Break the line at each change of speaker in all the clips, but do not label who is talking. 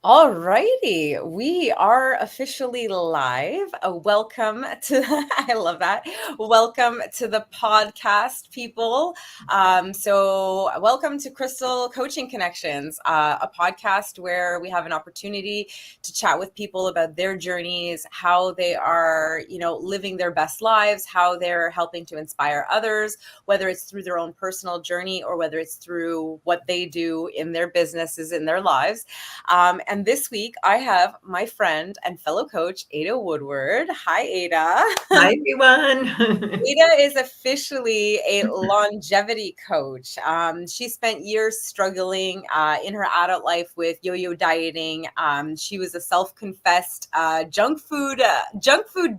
All righty, we are officially live. Welcome to, I love that. Welcome to the podcast, people. Welcome to Crystal Coaching Connections, a podcast where we have an opportunity to chat with people about their journeys, how they are, living their best lives, how they're helping to inspire others, whether it's through their own personal journey or whether it's through what they do in their businesses, in their lives. And this week, I have my friend and fellow coach, Aida Woodward. Hi, Aida.
Hi, everyone.
Aida is officially a longevity coach. She spent years struggling in her adult life with yo-yo dieting. She was a self-confessed junk food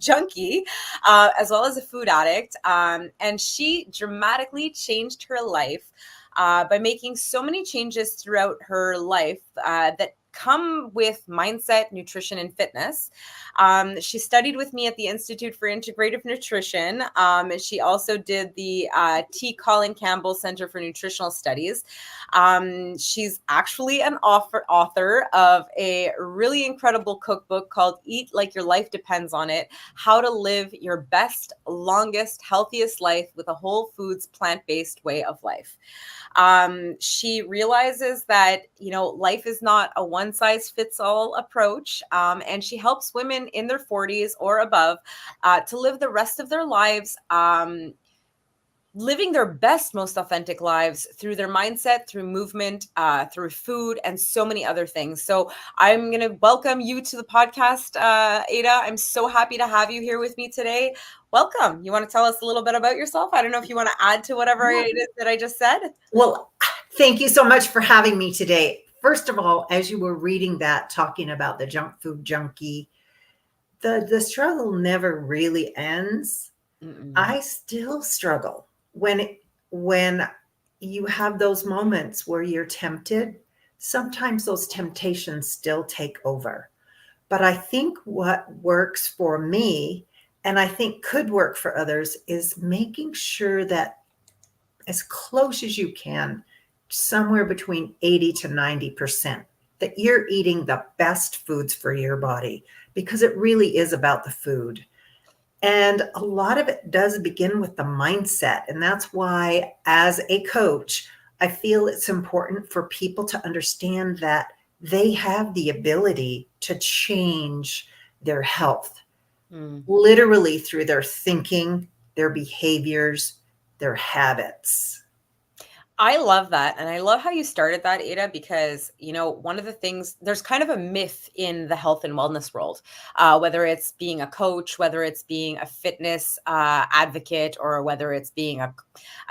junkie, as well as a food addict. And she dramatically changed her life by making so many changes throughout her life that come with mindset, nutrition, and fitness. She studied with me at the Institute for Integrative Nutrition. And she also did the Colin Campbell Center for Nutritional Studies. She's actually an author of a really incredible cookbook called Eat Like Your Life Depends on It: How to Live Your Best, Longest, Healthiest Life with a Whole Foods, Plant-Based Way of Life. She realizes that, life is not a one-size-fits-all approach. And she helps women in their 40s or above to live the rest of their lives living their best, most authentic lives through their mindset, through movement, through food, and so many other things. So I'm going to welcome you to the podcast, Aida. I'm so happy to have you here with me today. Welcome. You want to tell us a little bit about yourself? I don't know if you want to add to whatever it is that I just said.
Well, thank you so much for having me today. First of all, as you were reading that, talking about the junk food junkie, the struggle never really ends. I still struggle when you have those moments where you're tempted. Sometimes those temptations still take over. But I think what works for me, and I think could work for others, is making sure that as close as you can, somewhere between 80 to 90%, that you're eating the best foods for your body, because it really is about the food. And a lot of it does begin with the mindset. And that's why, as a coach, I feel it's important for people to understand that they have the ability to change their health, literally through their thinking, their behaviors, their habits.
I love that. And I love how you started that, Ada, because, one of the things, there's kind of a myth in the health and wellness world, whether it's being a coach, whether it's being a fitness advocate, or whether it's being a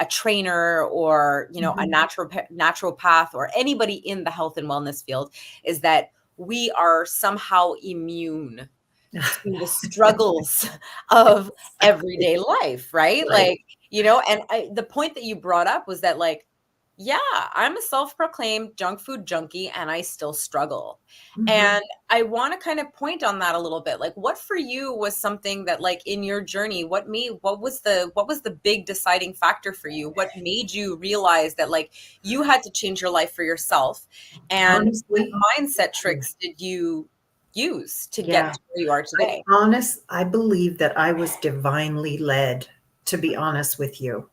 trainer, or, a naturopath, or anybody in the health and wellness field, is that we are somehow immune to the struggles of everyday life, right?
Right.
And the point that you brought up was that, yeah, I'm a self-proclaimed junk food junkie and I still struggle. And I want to kind of point on that a little bit. Like, what for you was something that, in your journey, what was the big deciding factor for you? What made you realize that you had to change your life for yourself? And what
Honestly,
mindset tricks did you use to get to where you are today?
I believe that I was divinely led, to be honest with you.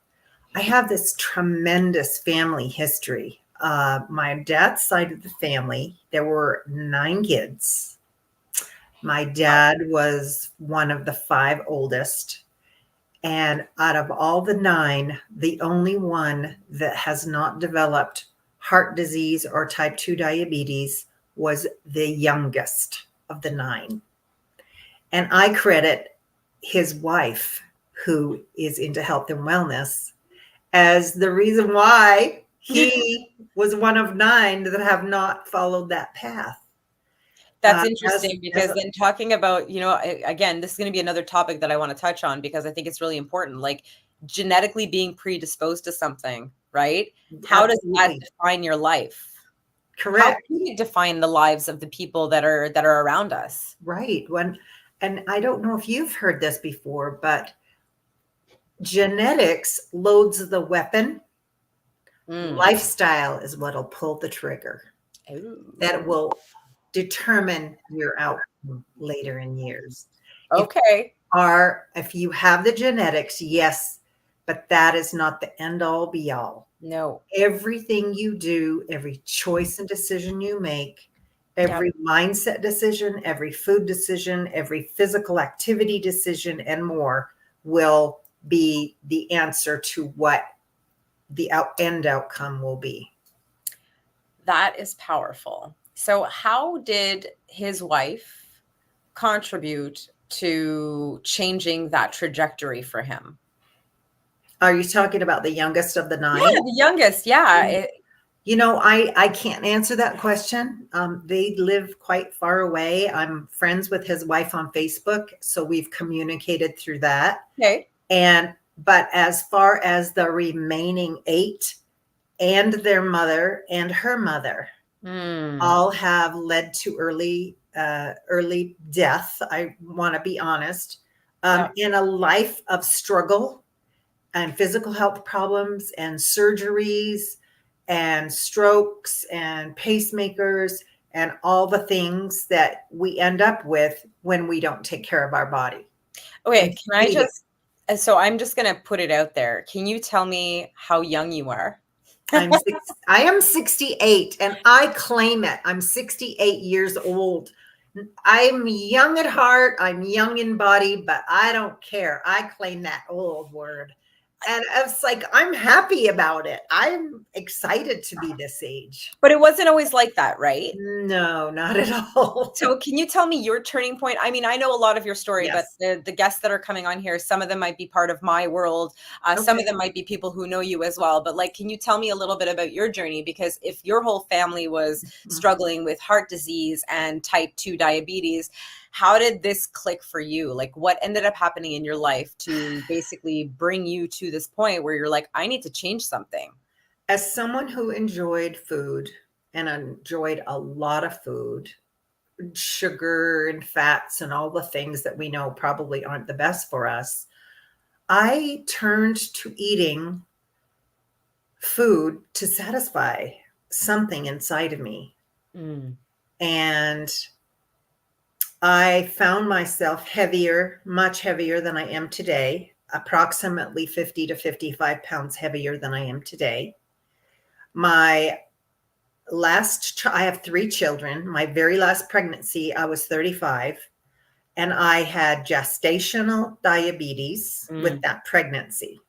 I have this tremendous family history. My dad's side of the family, there were 9 kids. My dad was one of the 5 oldest. And out of all the 9, the only one that has not developed heart disease or type 2 diabetes was the youngest of the 9. And I credit his wife, who is into health and wellness, as the reason why he was one of 9 that have not followed that path.
That's interesting, because then talking about, again, this is going to be another topic that I want to touch on, because I think it's really important, genetically being predisposed to something, right? How does that define your life?
Correct.
How can we define the lives of the people that are around us?
Right. And I don't know if you've heard this before, but genetics loads the weapon. Lifestyle is what'll pull the trigger.
Ooh.
That will determine your outcome later in years.
Okay.
If you have the genetics, yes, but that is not the end all be all.
No.
Everything you do, every choice and decision you make,
Yep.
every mindset decision, every food decision, every physical activity decision, and more will be the answer to what the end outcome will be.
That is powerful. So, how did his wife contribute to changing that trajectory for him?
Are you talking about the youngest of the
Yeah,
9?
the youngest. Yeah.
I can't answer that question. They live quite far away. I'm friends with his wife on Facebook, so we've communicated through that.
Okay.
But as far as the remaining 8 and their mother and her mother, all have led to early death. I want to be honest.
Yep.
In a life of struggle and physical health problems and surgeries and strokes and pacemakers and all the things that we end up with when we don't take care of our body.
Okay. So I'm just going to put it out there. Can you tell me how young you are?
I am 68 and I claim it. I'm 68 years old. I'm young at heart. I'm young in body, but I don't care. I claim that old word. And it's like, I'm happy about it. I'm excited to be this age.
But it wasn't always like that, right?
No, not at all.
So can you tell me your turning point? I mean, I know a lot of your story,
Yes.
but the guests that are coming on here, some of them might be part of my world. Some of them might be people who know you as well. But like, can you tell me a little bit about your journey? Because if your whole family was struggling with heart disease and type 2 diabetes, how did this click for you? Like, what ended up happening in your life to basically bring you to this point where you're like, I need to change something?
As someone who enjoyed food and enjoyed a lot of food, sugar and fats and all the things that we know probably aren't the best for us, I turned to eating food to satisfy something inside of me. And I found myself heavier, much heavier than I am today, approximately 50 to 55 pounds heavier than I am today. I have 3 children. My very last pregnancy, I was 35, and I had gestational diabetes with that pregnancy.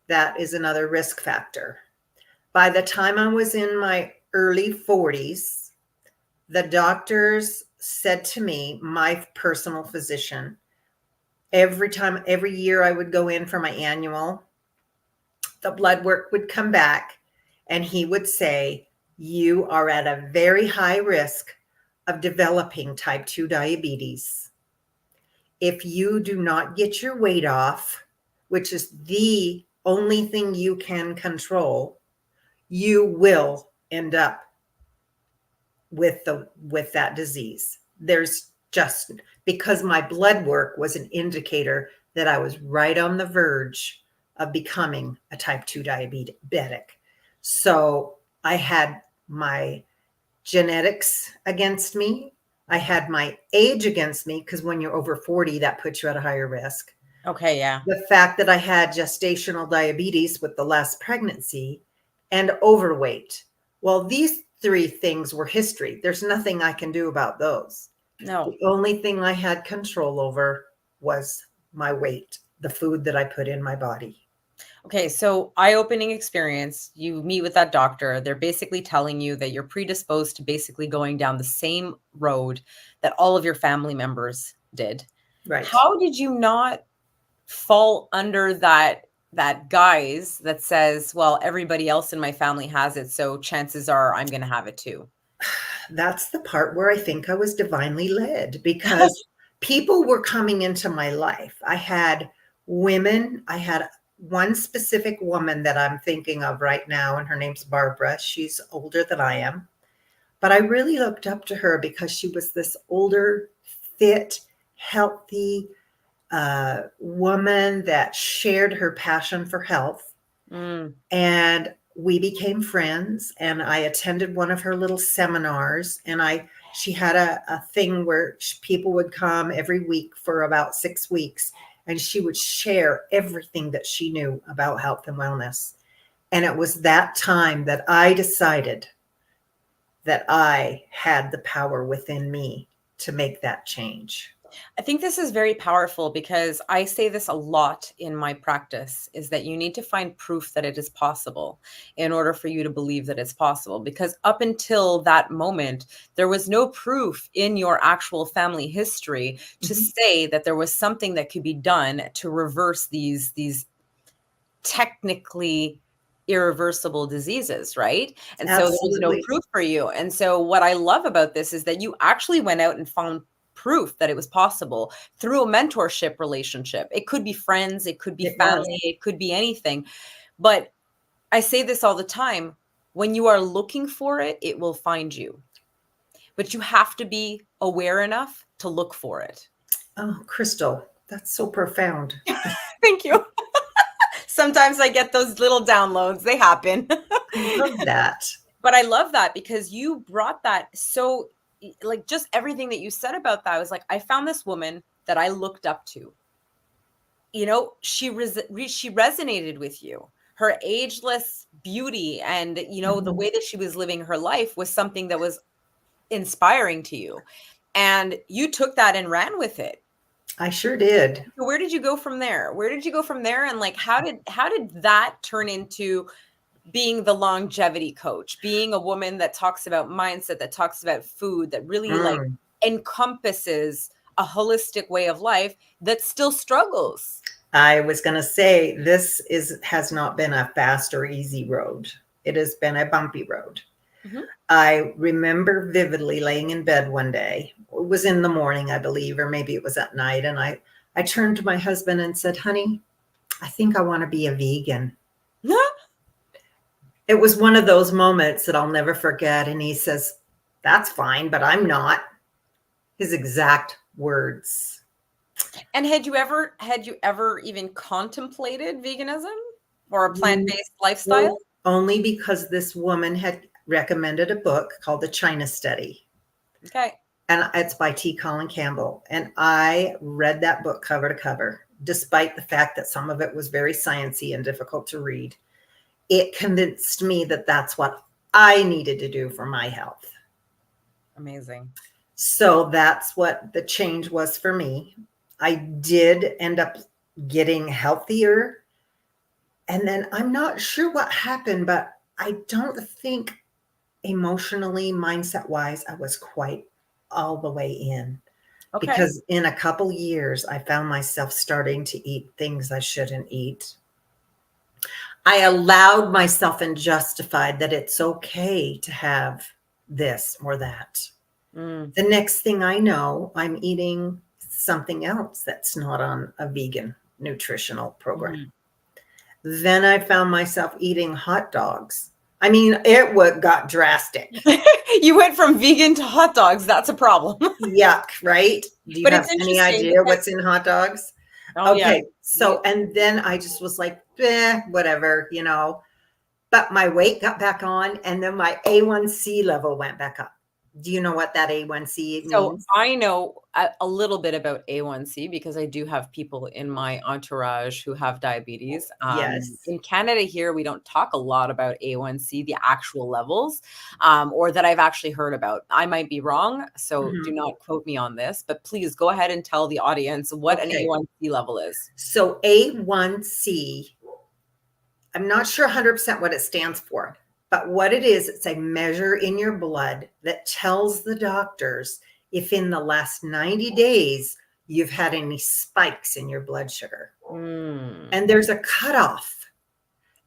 That is another risk factor. By the time I was in my early 40s, the doctors said to me, my personal physician, every year I would go in for my annual, the blood work would come back, and he would say, you are at a very high risk of developing type 2 diabetes. If you do not get your weight off, which is the only thing you can control, you will end up with that disease. There's just, because my blood work was an indicator that I was right on the verge of becoming a type 2 diabetic. So I had my genetics against me. I had my age against me, because when you're over 40, that puts you at a higher risk.
Okay, yeah.
The fact that I had gestational diabetes with the last pregnancy and overweight. Well, these 3 things were history. There's nothing I can do about those.
No.
The only thing I had control over was my weight, the food that I put in my body.
Okay, so eye-opening experience. You meet with that doctor. They're basically telling you that you're predisposed to basically going down the same road that all of your family members did.
Right.
How did you not fall under that guise that says, well, everybody else in my family has it, so chances are I'm going to have it too?
That's the part where I think I was divinely led, because people were coming into my life. I had women. I had one specific woman that I'm thinking of right now, and her name's Barbara. She's older than I am, but I really looked up to her because she was this older, fit, healthy woman that shared her passion for health. And we became friends, and I attended one of her little seminars, and she had a thing where people would come every week for about 6 weeks, and she would share everything that she knew about health and wellness. And it was that time that I decided that I had the power within me to make that change.
I think this is very powerful because I say this a lot in my practice, is that you need to find proof that it is possible in order for you to believe that it's possible. Because up until that moment, there was no proof in your actual family history to say that there was something that could be done to reverse these technically irreversible diseases, right? And so there was no proof for you. And so what I love about this is that you actually went out and found proof that it was possible through a mentorship relationship. It could be friends, it could be family, it could be anything. But I say this all the time, when you are looking for it, it will find you. But you have to be aware enough to look for it.
Oh, Crystal, that's so profound.
Thank you. Sometimes I get those little downloads. They happen.
I love that.
But I love that because you brought that. So like just everything that you said about that, I was like, I found this woman that I looked up to. You know, she resonated with you. Her ageless beauty and, you know, the way that she was living her life was something that was inspiring to you. And you took that and ran with it.
I sure did.
So where did you go from there? Where did you go from there? And like, how did that turn into being the longevity coach, being a woman that talks about mindset, that talks about food, that really like encompasses a holistic way of life that still struggles?
I was going to say, has not been a fast or easy road. It has been a bumpy road. I remember vividly laying in bed one day. It was in the morning, I believe, or maybe it was at night. And I turned to my husband and said, honey, I think I want to be a vegan. It was one of those moments that I'll never forget. And he says, that's fine, but I'm not. His exact words.
And had you ever even contemplated veganism or a plant-based lifestyle?
Well, only because this woman had recommended a book called The China Study.
Okay.
And it's by Colin Campbell. And I read that book cover to cover, despite the fact that some of it was very sciencey and difficult to read. It convinced me that that's what I needed to do for my health.
Amazing.
So that's what the change was for me. I did end up getting healthier. And then I'm not sure what happened, but I don't think emotionally, mindset wise, I was quite all the way in. Okay. Because in a couple years, I found myself starting to eat things I shouldn't eat. I allowed myself and justified that it's okay to have this or that. The next thing I know, I'm eating something else that's not on a vegan nutritional program. Then I found myself eating hot dogs. I mean, it got drastic.
You went from vegan to hot dogs. That's a problem.
Yuck, right? Do you have any idea what's in hot dogs?
Oh,
okay.
Yeah.
So, and then I just was like, whatever, you know, but my weight got back on and then my A1C level went back up. Do you know what that A1C means?
So I know a little bit about A1C because I do have people in my entourage who have diabetes.
Yes.
In Canada here, we don't talk a lot about A1C, the actual levels, or that I've actually heard about. I might be wrong, so do not quote me on this, but please go ahead and tell the audience what an A1C level is.
So A1C, I'm not sure 100% what it stands for. But what it is, it's a measure in your blood that tells the doctors if in the last 90 days you've had any spikes in your blood sugar. And there's a cutoff.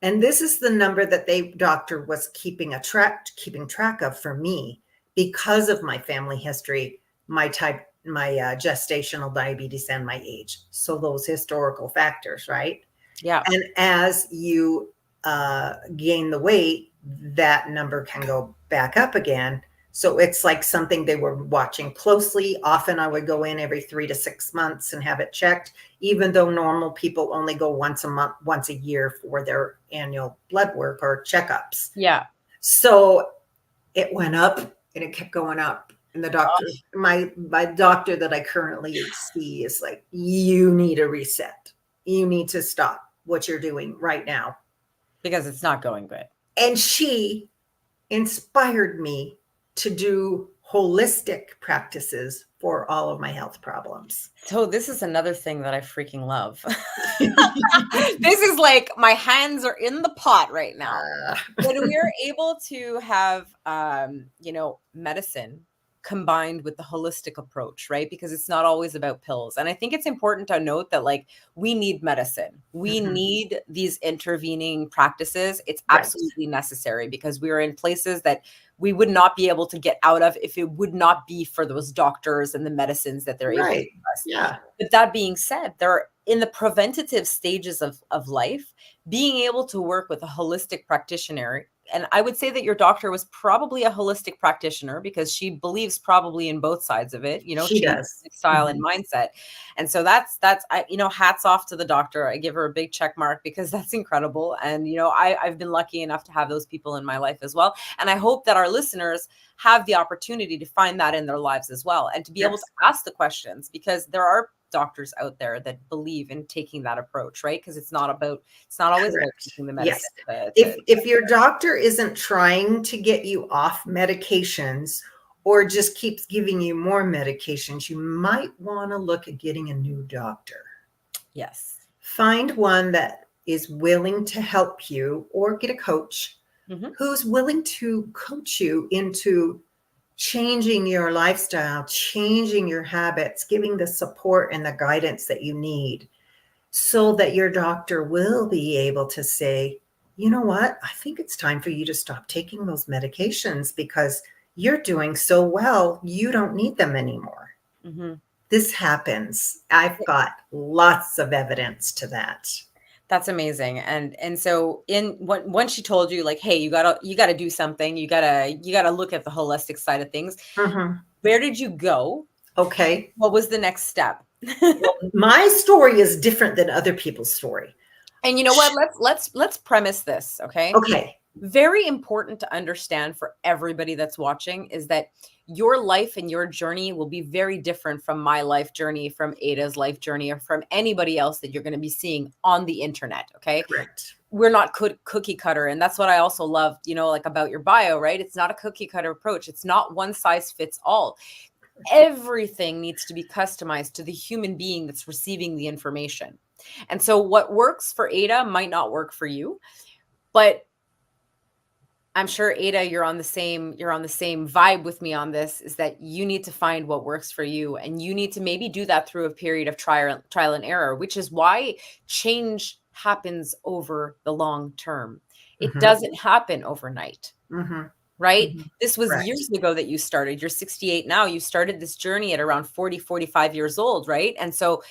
And this is the number that doctor was keeping track of for me because of my family history, my gestational diabetes and my age. So those historical factors, right? Yeah. And as you gain the weight, that number can go back up again. So it's like something they were watching closely. Often I would go in every 3 to 6 months and have it checked, even though normal people only go once a month, once a year for their annual blood work or checkups.
Yeah.
So it went up and it kept going up. And the doctor, my doctor that I currently see is like, you need a reset. You need to stop what you're doing right now.
Because it's not going good.
And she inspired me to do holistic practices for all of my health problems.
So this is another thing that I freaking love. This is like my hands are in the pot right now. When we're able to have, medicine combined with the holistic approach, right? Because it's not always about pills. And I think it's important to note that like we need medicine. We need these intervening practices. It's absolutely necessary because we are in places that we would not be able to get out of if it would not be for those doctors and the medicines that they're able to give us.
Yeah.
But that being said, they're in the preventative stages of life, being able to work with a holistic practitioner. And I would say that your doctor was probably a holistic practitioner because she believes probably in both sides of it,
she does.
Style and mindset. And so that's, hats off to the doctor. I give her a big check mark because that's incredible. And, I've been lucky enough to have those people in my life as well. And I hope that our listeners have the opportunity to find that in their lives as well. And to be able to ask the questions, because there are doctors out there that believe in taking that approach, right? Because it's not always about taking the medicine.
If your doctor isn't trying to get you off medications or just keeps giving you more medications, you might want to look at getting a new doctor.
Yes.
Find one that is willing to help you, or get a coach who's willing to coach you into changing your lifestyle, changing your habits, giving the support and the guidance that you need so that your doctor will be able to say, you know what, I think it's time for you to stop taking those medications because you're doing so well, you don't need them anymore. This happens. I've got lots of evidence to that.
That's amazing. And so once she told you like, hey, you gotta do something, you gotta look at the holistic side of things. Where did you go?
Okay.
What was the next step?
Well, my story is different than other people's story.
And you know what? Let's premise this. Okay.
Okay.
Very important to understand for everybody that's watching is that your life and your journey will be very different from my life journey, from Aida's life journey, or from anybody else that you're going to be seeing on the internet. Okay.
Correct.
We're not cookie cutter. And that's what I also love, like about your bio, right? It's not a cookie cutter approach. It's not one size fits all. Everything needs to be customized to the human being that's receiving the information. And so what works for Aida might not work for you, but I'm sure, Aida, you're on the same vibe with me on this, is that you need to find what works for you. And you need to maybe do that through a period of trial and error, which is why change happens over the long term. It doesn't happen overnight, right? This was years ago that you started. You're 68 now. You started this journey at around 40, 45 years old, right? And so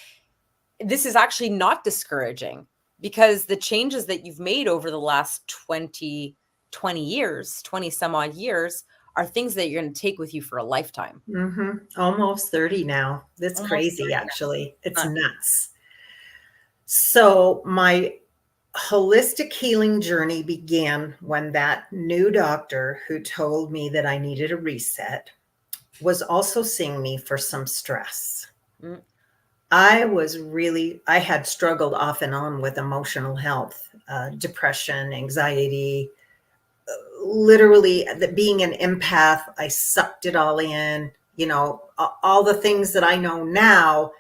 this is actually not discouraging because the changes that you've made over the last 20 some odd years are things that you're going to take with you for a lifetime.
Almost 30 now. That's crazy, actually. It's nuts. So my holistic healing journey began when that new doctor who told me that I needed a reset was also seeing me for some stress. I had struggled off and on with emotional health, depression, anxiety. Literally, being an empath, I sucked it all in, all the things that I know now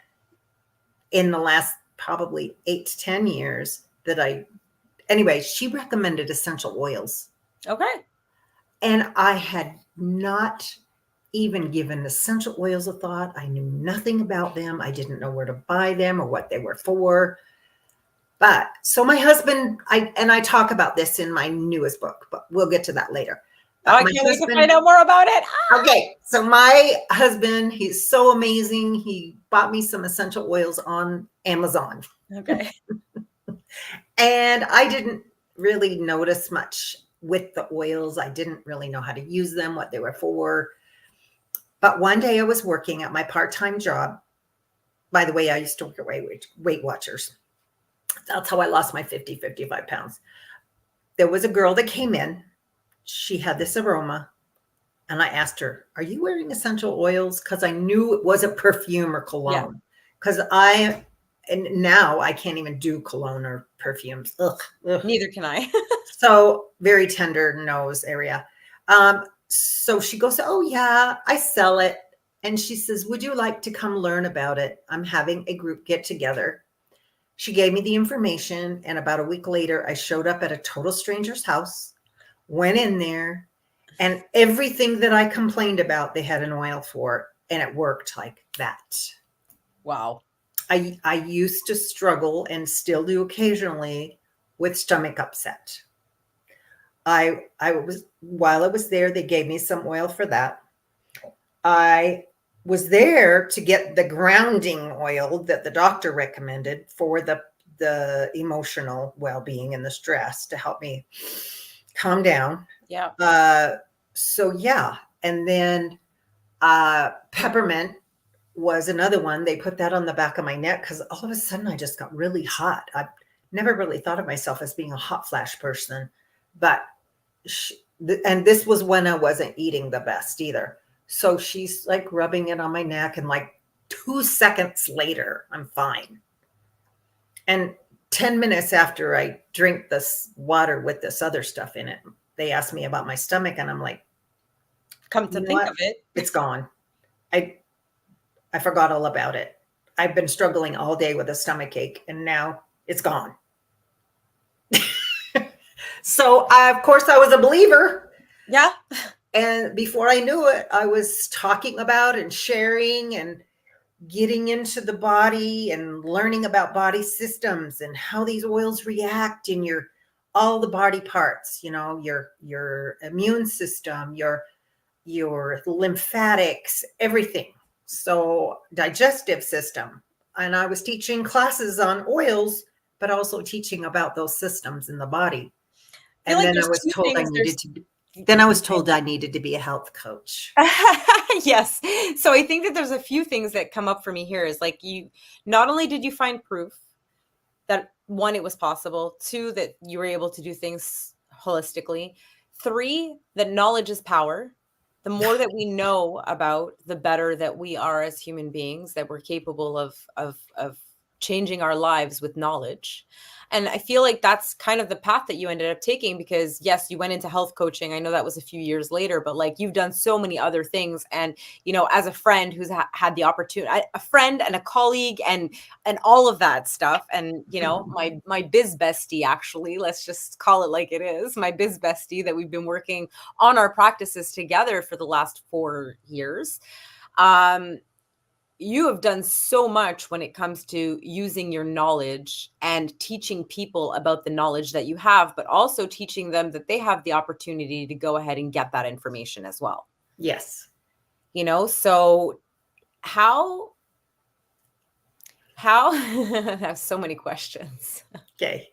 in the last probably 8 to 10 years anyway, she recommended essential oils.
Okay.
And I had not even given essential oils a thought. I knew nothing about them. I didn't know where to buy them or what they were for. But so my husband, I talk about this in my newest book, but we'll get to that later.
I can't wait to find out more about it.
Okay. So my husband, he's so amazing. He bought me some essential oils on Amazon.
Okay.
And I didn't really notice much with the oils. I didn't really know how to use them, what they were for. But one day I was working at my part-time job. By the way, I used to work at Weight Watchers. That's how I lost my 55 pounds. There was a girl that came in. She had this aroma. And I asked her, are you wearing essential oils? Because I knew it wasn't perfume or cologne. Because and now I can't even do cologne or perfumes. Ugh.
Neither can I.
So very tender nose area. So she goes, oh yeah, I sell it. And she says, would you like to come learn about it? I'm having a group get together. She gave me the information. And about a week later, I showed up at a total stranger's house, went in there, and everything that I complained about, they had an oil for, and it worked like that.
Wow.
I used to struggle, and still do occasionally, with stomach upset. While I was there, they gave me some oil for that. I was there to get the grounding oil that the doctor recommended for the emotional well-being and the stress to help me calm down.
Yeah.
So yeah. And then peppermint was another one. They put that on the back of my neck because all of a sudden I just got really hot. I never really thought of myself as being a hot flash person, but and this was when I wasn't eating the best either. So she's like rubbing it on my neck, and like 2 seconds later, I'm fine. And 10 minutes after I drink this water with this other stuff in it, they asked me about my stomach, and I'm like,
come to think of it,
it's gone. I forgot all about it. I've been struggling all day with a stomach ache, and now it's gone. So of course I was a believer.
Yeah.
And before I knew it, I was talking about and sharing and getting into the body and learning about body systems and how these oils react in all the body parts, your immune system, your lymphatics, everything. So digestive system. And I was teaching classes on oils, but also teaching about those systems in the body. And then I was told I needed to be a health coach.
Yes. So I think that there's a few things that come up for me here is like, not only did you find proof that 1, it was possible, 2, that you were able to do things holistically, 3, that knowledge is power. The more that we know about, the better that we are as human beings, that we're capable of changing our lives with knowledge. And I feel like that's kind of the path that you ended up taking, because yes, you went into health coaching. I know that was a few years later, but like you've done so many other things. And, as a friend who's had the opportunity, a friend and a colleague and all of that stuff. And, my biz bestie, actually, let's just call it like it is, my biz bestie that we've been working on our practices together for the last 4 years. You have done so much when it comes to using your knowledge and teaching people about the knowledge that you have, but also teaching them that they have the opportunity to go ahead and get that information as well.
Yes.
So how I have so many questions.
Okay.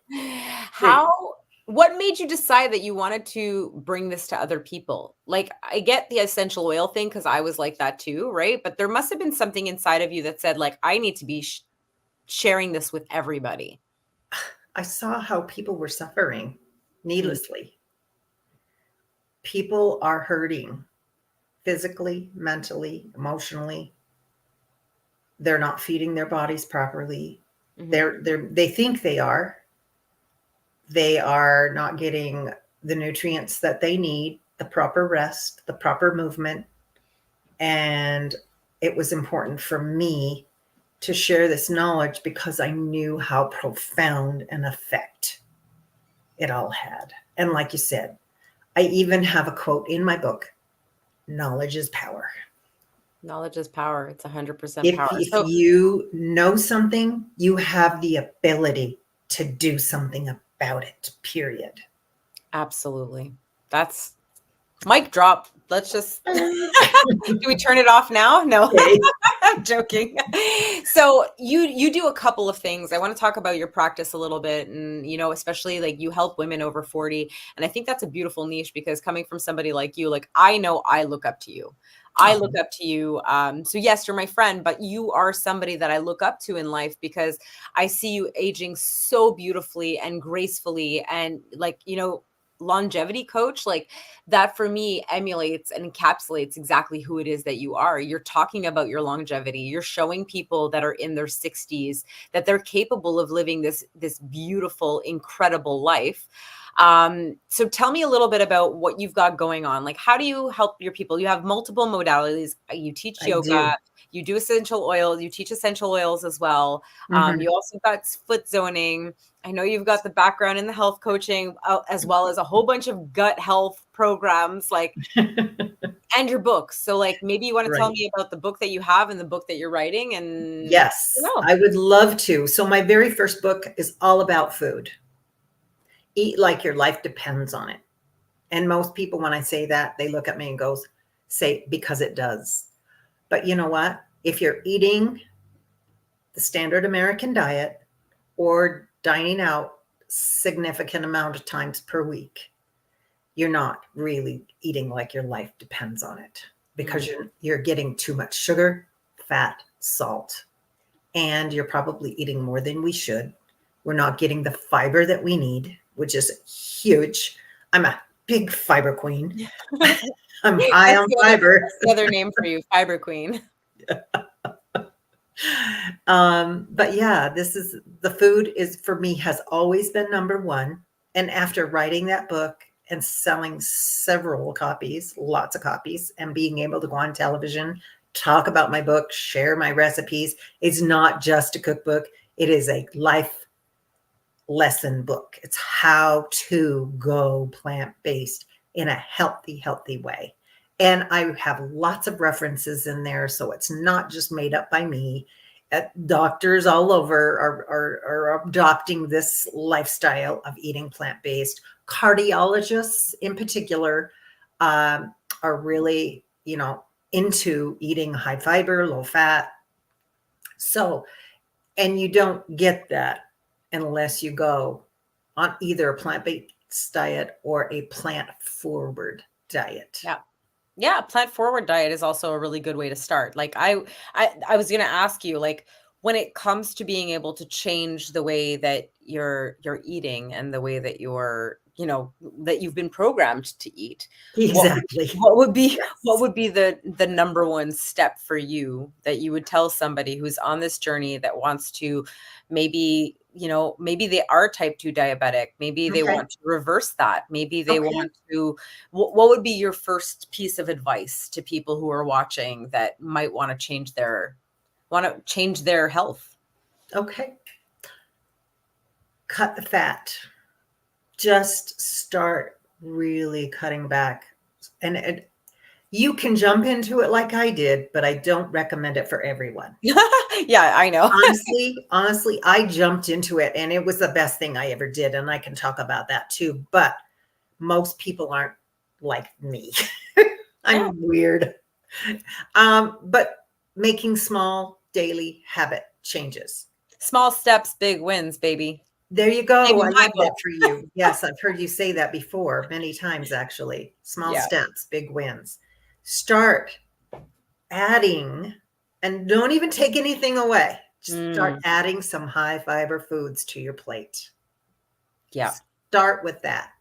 What made you decide that you wanted to bring this to other people? Like, I get the essential oil thing because I was like that too, right? But there must have been something inside of you that said, like, I need to be sharing this with everybody.
I saw how people were suffering needlessly. People are hurting physically, mentally, emotionally. They're not feeding their bodies properly. Mm-hmm. They think they are. They are not getting the nutrients that they need, the proper rest, the proper movement. And it was important for me to share this knowledge because I knew how profound an effect it all had. And like you said, I even have a quote in my book, knowledge is power.
Knowledge is power. It's 100% power.
If you know something, you have the ability to do something about it, period.
Absolutely. That's mic drop. Let's just, do we turn it off now? No.
Okay.
I'm joking. So you do a couple of things. I want to talk about your practice a little bit, and especially like you help women over 40, and I think that's a beautiful niche because coming from somebody like you, like I know I look up to you. I look up to you. So yes, you're my friend, but you are somebody that I look up to in life because I see you aging so beautifully and gracefully, and like longevity coach, like that for me emulates and encapsulates exactly who it is that you are. You're talking about your longevity. You're showing people that are in their 60s that they're capable of living this beautiful, incredible life. So tell me a little bit about what you've got going on. Like, how do you help your people? You have multiple modalities. You teach
I
yoga,
do.
you do essential oils, you teach essential oils as well. You also got foot zoning. I know you've got the background in the health coaching, as well as a whole bunch of gut health programs, like, and your books. So like, maybe you want to tell
Right.
me about the book that you have and the book that you're writing, and
Yes, I would love to. So my very first book is all about food. Eat like your life depends on it. And most people, when I say that, they look at me and say, because it does. But you know what? If you're eating the standard American diet or dining out significant amount of times per week, you're not really eating like your life depends on it, because you're getting too much sugar, fat, salt, and you're probably eating more than we should. We're not getting the fiber that we need, which is huge. I'm a big fiber queen. I'm high on fiber.
That's the other name for you, fiber queen.
But yeah, the food is, for me, has always been number one. And after writing that book and selling several copies, lots of copies, and being able to go on television, talk about my book, share my recipes, it's not just a cookbook. It is a life lesson book. It's how to go plant-based in a healthy way. And I have lots of references in there, so it's not just made up by me. Doctors all over are adopting this lifestyle of eating plant-based. Cardiologists in particular are really, into eating high fiber, low fat. So, and you don't get that unless you go on either a plant-based diet or a plant-forward diet.
Yeah. Yeah, plant forward diet is also a really good way to start. Like I was going to ask you, like, when it comes to being able to change the way that you're eating and the way that that you've been programmed to eat,
Exactly.
what would be
Yes.
what would be the number one step for you that you would tell somebody who's on this journey that wants to maybe they are type 2 diabetic, maybe they
Okay.
want to reverse that, maybe they
Okay.
want to, what would be your first piece of advice to people who are watching that might want to change their health?
Okay. Cut the fat. Just start really cutting back. And you can jump into it like I did, but I don't recommend it for everyone.
Yeah, I know.
Honestly, I jumped into it and it was the best thing I ever did. And I can talk about that too. But most people aren't like me. I'm weird. But making small daily habit changes.
Small steps, big wins, baby.
There you go.
Maybe
I
my
love
book.
that for you. Yes, I've heard you say that before many times, actually. Small
Yeah.
steps, big wins. Start adding, and don't even take anything away. Just start adding some high fiber foods to your plate.
Yeah.
Start with that.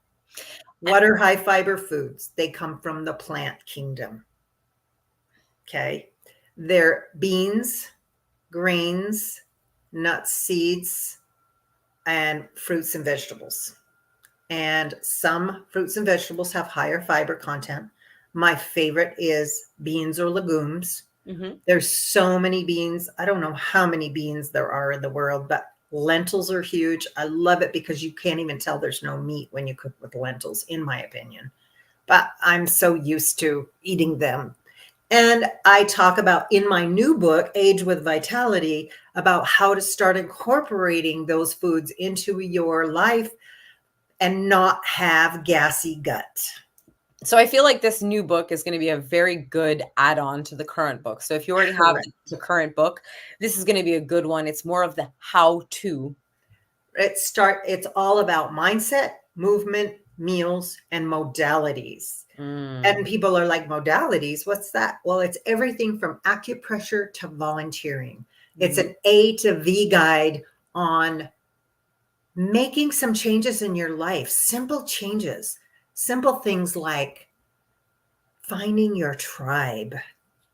What are high fiber foods? They come from the plant kingdom. Okay. They're beans, grains, nuts, seeds, and fruits and vegetables. And some fruits and vegetables have higher fiber content. My favorite is beans or legumes. There's so many beans. I don't know how many beans there are in the world, but lentils are huge. I love it because you can't even tell there's no meat when you cook with lentils, in my opinion. But I'm so used to eating them. And I talk about in my new book, Age with Vitality, about how to start incorporating those foods into your life and not have gassy gut.
So I feel like this new book is going to be a very good add-on to the current book. So if you already have
Correct.
the current book, this is going to be a good one. It's more of the how-to.
It's all about mindset, movement, meals, and modalities. And
Mm.
people are like, modalities, what's that? Well, it's everything from acupressure to volunteering. It's
Mhm.
an A to V guide on making some changes in your life, simple changes, simple things like finding your tribe,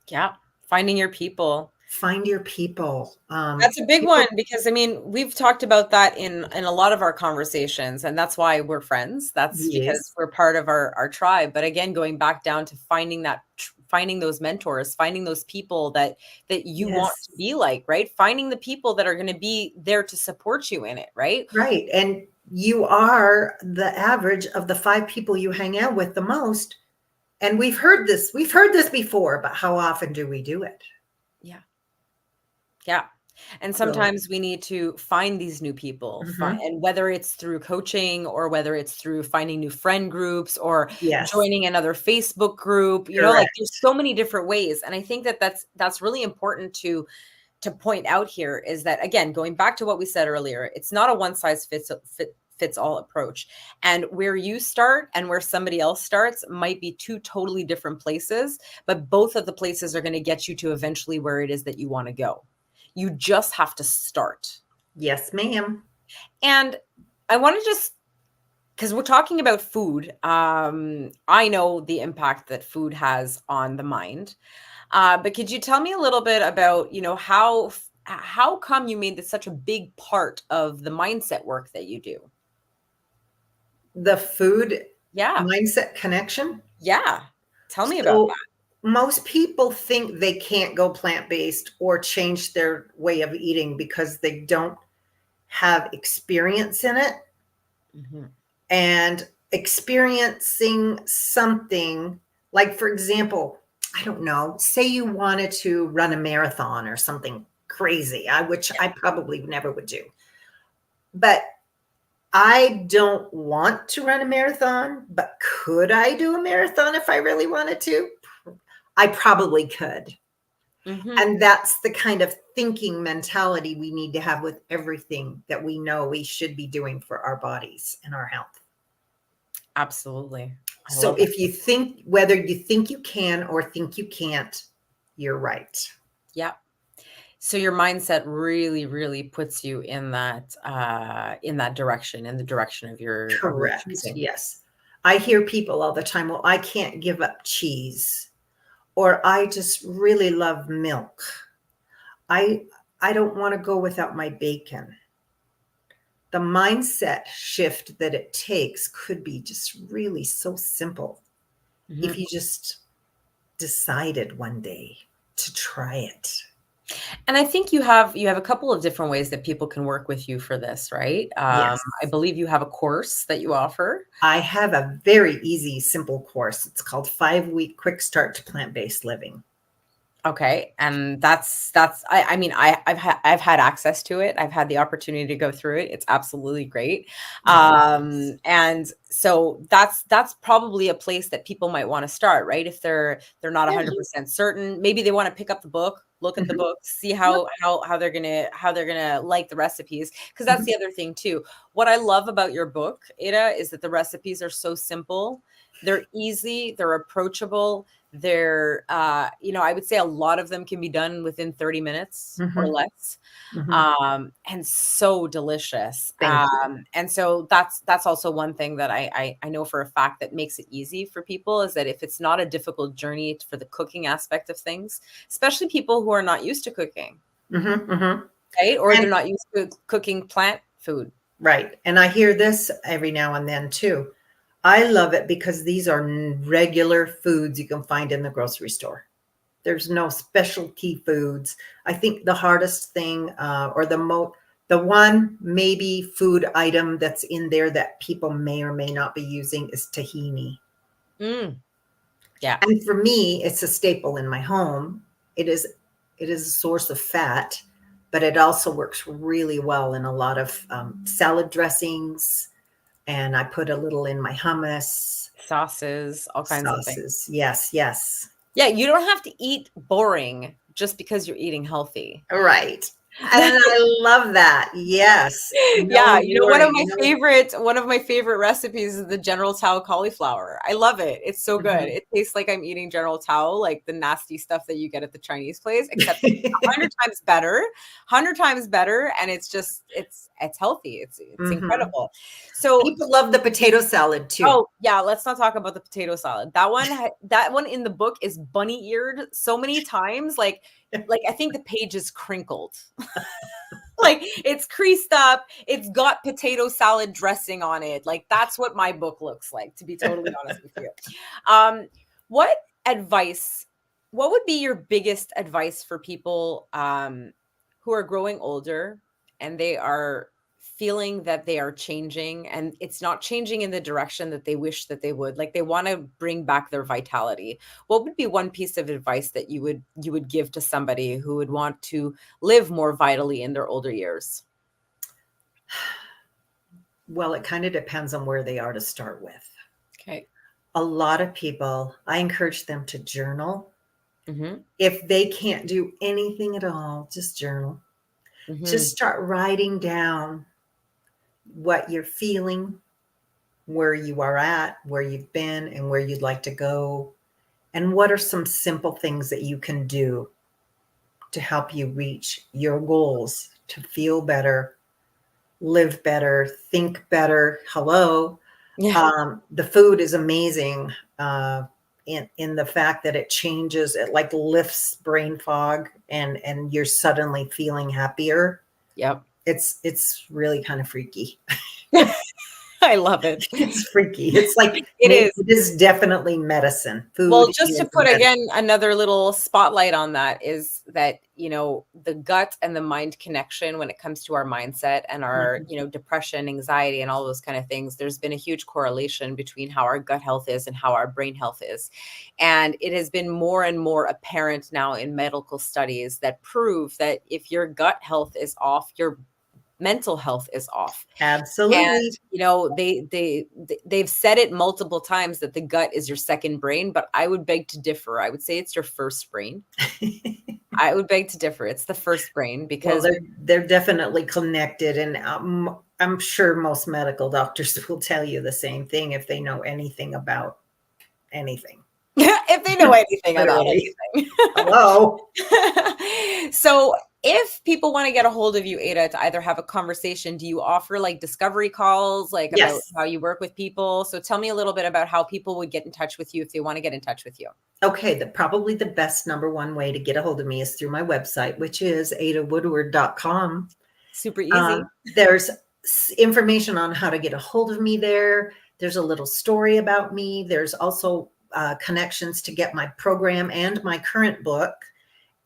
Yeah. Finding your people.
find your people.
That's a big one
People,
because I mean, we've talked about that in a lot of our conversations, and that's why we're friends. That's because
yes,
we're part of our tribe. But again, going back down to finding finding those mentors, finding those people that you want
yes,
to be like, right? Finding the people that are going to be there to support you in it, right?
right. And you are the average of the 5 people you hang out with the most. And we've heard this before, but how often do we do it?
Yeah. Yeah. And
So,
sometimes we need to find these new people,
mhm,
and whether it's through coaching or whether it's through finding new friend groups or
yes,
joining another Facebook group, like
correct.
there's so many different ways. And I think that that's really important to point out here is that, again, going back to what we said earlier, it's not a one size fits all approach. And where you start and where somebody else starts might be two totally different places, but both of the places are going to get you to eventually where it is that you want to go. You just have to start.
Yes, ma'am.
And I want to just, because we're talking about food, I know the impact that food has on the mind. But could you tell me a little bit about, how come you made this such a big part of the mindset work that you do?
The food
Yeah.
mindset connection.
Yeah. Tell me about
So
that.
most people think they can't go plant-based or change their way of eating because they don't have experience in it.
Mhm.
And experiencing something like, for example, I don't know, say you wanted to run a marathon or something crazy, which I probably never would do. But I don't want to run a marathon, but could I do a marathon if I really wanted to? I probably could.
Mhm.
And that's the kind of thinking mentality we need to have with everything that we know we should be doing for our bodies and our health.
Absolutely. I
So
love that.
if you think, whether you think you can or think you can't, you're right.
Yeah. So your mindset really, really puts you in that direction, in the direction of your
Correct.
choosing.
Yes. I hear people all the time, well, I can't give up cheese, or I just really love milk. I I don't want to go without my bacon. The mindset shift that it takes could be just really so simple if
Mhm.
you just decided one day to try it.
And I think you have a couple of different ways that people can work with you for this, right?
Yes.
I believe you have a course that you offer.
I have a very easy, simple course. It's called 5 Week Quick Start to Plant-Based Living.
Okay, and that's I mean, I've had access to it. I've had the opportunity to go through it. It's absolutely great.
Yes.
And so that's probably a place that people might want to start, right? If they're not
Yeah.
100% certain, maybe they want to pick up the book, look at the
Mhm.
book, see
Yep.
how they're gonna like the recipes. Because that's
Mhm.
the other thing too. What I love about your book, Ada, is that the recipes are so simple. They're easy, they're approachable, they're, I would say a lot of them can be done within 30 minutes or
Mhm.
less,
Mhm.
and so delicious.
Thank you.
And so that's also one thing that I know for a fact that makes it easy for people is that if it's not a difficult journey for the cooking aspect of things, especially people who are not used to cooking,
Mhm. Mhm.
right? Or
And
they're not used to cooking plant food.
right. And I hear this every now and then too. I love it because these are regular foods you can find in the grocery store. There's no specialty foods. I think the hardest thing, or the one maybe food item that's in there that people may or may not be using is tahini.
Mm, yeah.
And for me, it's a staple in my home. It is a source of fat, but it also works really well in a lot of salad dressings. And I put a little in my hummus.
sauces, all kinds of things.
Sauces. Yes, yes.
Yeah, you don't have to eat boring just because you're eating healthy.
Right. And I love that. Yes. No
Yeah, one of
boring.
my favorite recipes is the General Tso cauliflower. I love it. It's so good. It tastes like I'm eating General Tso, like the nasty stuff that you get at the Chinese place, except it's 100 times better, 100 times better, and it's healthy. It's incredible. So
people love the potato salad too.
Oh yeah, let's not talk about the potato salad. That one in the book is bunny-eared so many times, like I think the page is crinkled. Like it's creased up, it's got potato salad dressing on it. Like that's what my book looks like, to be totally honest with you. What would be your biggest advice for people who are growing older and they are feeling that they are changing and it's not changing in the direction that they wish that they would, like they want to bring back their vitality? What would be one piece of advice that you would give to somebody who would want to live more vitally in their older years?
Well, it kind of depends on where they are to start with.
Okay.
A lot of people, I encourage them to journal.
Mm-hmm.
If they can't do anything at all, just journal.
Mm-hmm.
Just start writing down what you're feeling, where you are at, where you've been, and where you'd like to go. And what are some simple things that you can do to help you reach your goals, to feel better, live better, think better. Hello.
Yeah.
The food is amazing in the fact that it changes, it like lifts brain fog and you're suddenly feeling happier.
Yep.
It's really kind of freaky.
I love it.
It's freaky. It's like
it
is definitely medicine. Food.
Well, just to put
medicine.
again another little spotlight on that is that the gut and the mind connection when it comes to our mindset and our depression, anxiety, and all those kind of things. There's been a huge correlation between how our gut health is and how our brain health is, and it has been more and more apparent now in medical studies that prove that if your gut health is off, your mental health is off.
Absolutely.
And they've said it multiple times that the gut is your second brain, but I would beg to differ. I would say it's your first brain. I would beg to differ. It's the first brain because
they're definitely connected, and I'm sure most medical doctors will tell you the same thing if they know anything about anything.
If they know anything about anything.
Hello.
So if people want to get a hold of you, Aida, to either have a conversation, do you offer like discovery calls, like about how you work with people? So tell me a little bit about how people would get in touch with you if they want to get in touch with you.
Okay. Probably the best number one way to get a hold of me is through my website, which is aidawoodward.com.
Super easy.
There's information on how to get a hold of me there. There's a little story about me. There's also connections to get my program and my current book.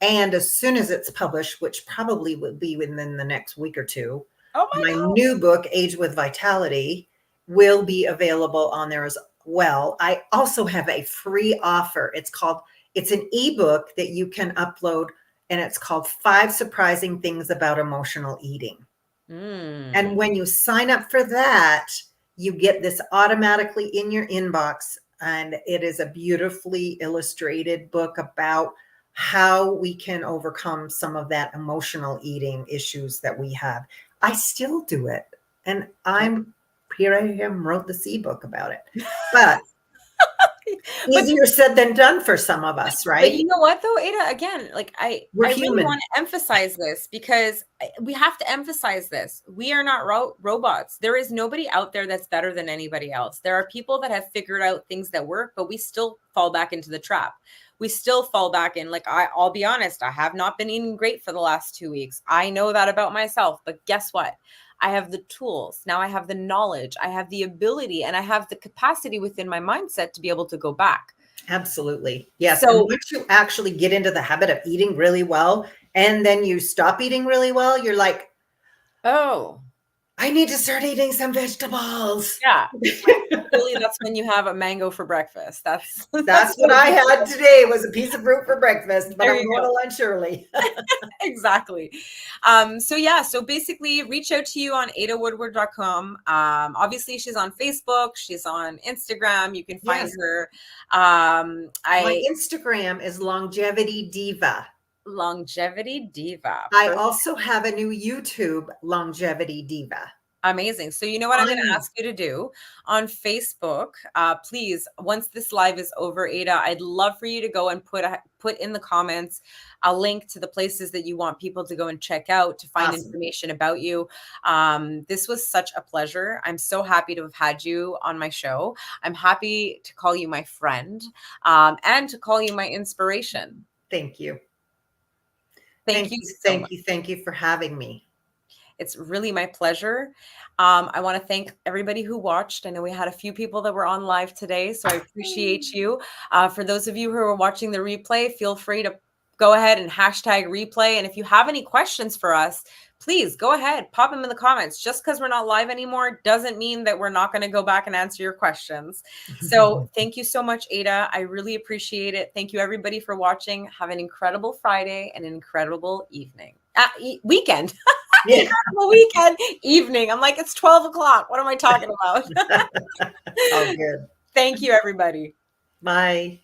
And as soon as it's published, which probably will be within the next week or two, my new book, Age with Vitality, will be available on there as well. I also have a free offer. It's an ebook that you can upload, and it's called 5 Surprising Things About Emotional Eating. And when you sign up for that, you get this automatically in your inbox. And it is a beautifully illustrated book about how we can overcome some of that emotional eating issues that we have. I still do it. And here I am, wrote this ebook about it. But easier said than done for some of us, right?
But you know what though, Aida, again, like I really want to emphasize this because we have to emphasize this. We are not robots. There is nobody out there that's better than anybody else. There are people that have figured out things that work, but we still fall back into the trap. We still fall back in, like, I'll be honest, I have not been eating great for the last 2 weeks. I know that about myself, but guess what? I have the tools. Now I have the knowledge, I have the ability, and I have the capacity within my mindset to be able to go back.
Absolutely. Yes.
So
and once you actually get into the habit of eating really well, and then you stop eating really well, you're like,
oh,
I need to start eating some vegetables.
Yeah. Really, that's when you have a mango for breakfast. That's
What I had today was a piece of fruit for breakfast, but
There
I'm
you
going
go.
to lunch early.
Exactly. So basically reach out to you on aidawoodward.com. Obviously she's on Facebook, she's on Instagram. You can find
Yes.
her.
My
I
Instagram is Longevity Diva.
Longevity Diva.
I also have a new YouTube, Longevity Diva.
Amazing. So you know what I'm going to
Fun.
ask you to do on Facebook, please, once this live is over, Aida, I'd love for you to go and put in the comments a link to the places that you want people to go and check out to find
Awesome.
information about you. This was such a pleasure. I'm so happy to have had you on my show. I'm happy to call you my friend, and to call you my inspiration.
Thank you.
Thank you so much.
Thank you for having me.
It's really my pleasure. I want to thank everybody who watched. I know we had a few people that were on live today, so I appreciate you. For those of you who are watching the replay, feel free to go ahead and hashtag replay. And if you have any questions for us, please go ahead, pop them in the comments. Just because we're not live anymore doesn't mean that we're not going to go back and answer your questions. So thank you so much, Aida. I really appreciate it. Thank you, everybody, for watching. Have an incredible Friday and an incredible evening. Weekend.
Yeah.
Incredible weekend. Evening. I'm like, it's 12 o'clock. What am I talking about?
Oh, good.
Thank you, everybody.
Bye.